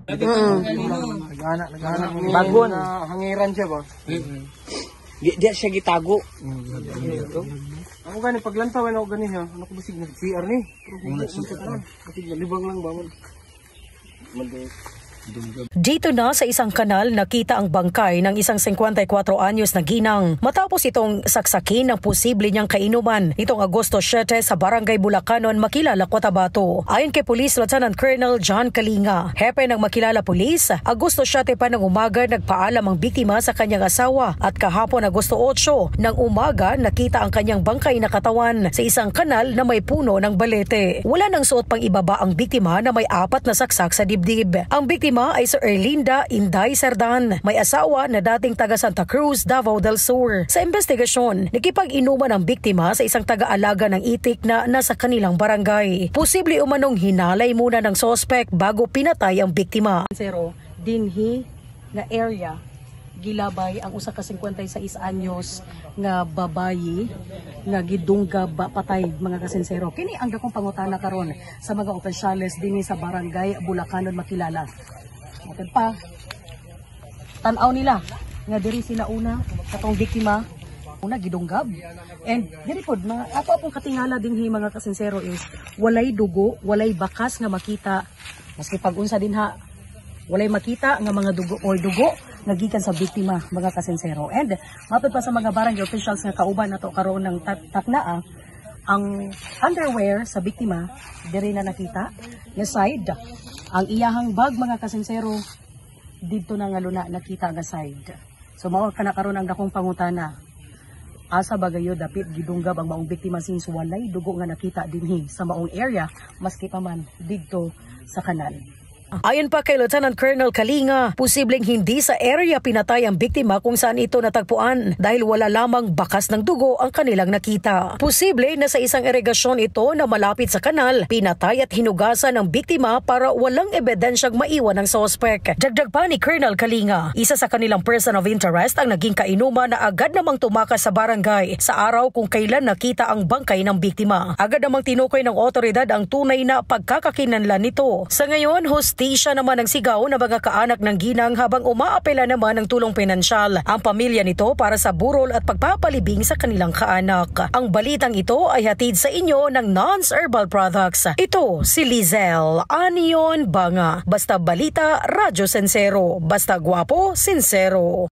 Naghahanap bago na hangiran siya ba? Di siya gitago. Ako gani paglantaw ako gani ha. Ano ko basig na CR ni. Basig libang lang ba mo. Dito na sa isang kanal nakita ang bangkay ng isang 54 anyos na ginang matapos itong saksakin ng posible niyang kainuman itong Agosto 7 sa Barangay Bulacanon, Makilala, Cotabato. Ayon kay Police Lieutenant Colonel John Kalinga, hepe ng Makilala Police, Agosto 7 pa ng umaga nagpaalam ang biktima sa kanyang asawa at kahapon Agosto 8 ng umaga nakita ang kanyang bangkay na katawan sa isang kanal na may puno ng balete. Wala nang suot pang ibaba ang biktima na may 4 na saksak sa dibdib. Ang biktima ay si Erlinda Inday Serdan, may asawa na dating taga Santa Cruz, Davao del Sur. Sa investigasyon, nakipag-inuman ang biktima sa isang taga-alaga ng itik na nasa kanilang barangay. Posible umanong hinalay muna ng sospek bago pinatay ang biktima. Zero, dinhi nga area gilabay ang usa ka 56 anyos nga babayi nga gidungga patay mga kasinsero. Kini ang dakong pangutana karon sa mga opisyales dinhi sa Barangay Bulacanon, Makilala. Matod pa tan-aw nila nga diri sila una katong biktima una gidunggab and diri pod ato pong katingala dinhi mga kasinsero is walay dugo, walay bakas nga makita maski pag-unsa dinha walay makita nga mga dugo or dugo nagikan sa biktima mga kasinsero. And matod pa sa mga barangay officials nga kauban nato karon ng taknaa ang underwear sa biktima diri na nakita nga side ang iyahang bag mga kasinsero didto na nga luna nakita nga side. So mao kana karon ang dakong pangutana asa bagayo dapit gidunggab ang maong biktima since walay dugo nga nakita dinhi sa maong area maski pa man didto sa kanal. Ayon pa kay Lieutenant Colonel Kalinga, posibleng hindi sa area pinatay ang biktima kung saan ito natagpuan dahil wala lamang bakas ng dugo ang kanilang nakita. Posible na sa isang irigasyon ito na malapit sa kanal, pinatay at hinugasan ang biktima para walang ebidensyang maiwan ng sospek. Dagdag pa ni Colonel Kalinga, isa sa kanilang person of interest ang naging kainuman na agad namang tumakas sa barangay sa araw kung kailan nakita ang bangkay ng biktima. Agad namang tinukoy ng otoridad ang tunay na pagkakakinlanlan nito. Sa ngayon, hustisya naman ang sigaw ng mga kaanak ng ginang habang umaapela naman ng tulong pinansyal ang pamilya nito para sa burol at pagpapalibing sa kanilang kaanak. Ang balitang ito ay hatid sa inyo ng Nons Herbal Products. Ito si Lizelle Anion Banga. Basta balita, radyo sensero. Basta guwapo, sincero.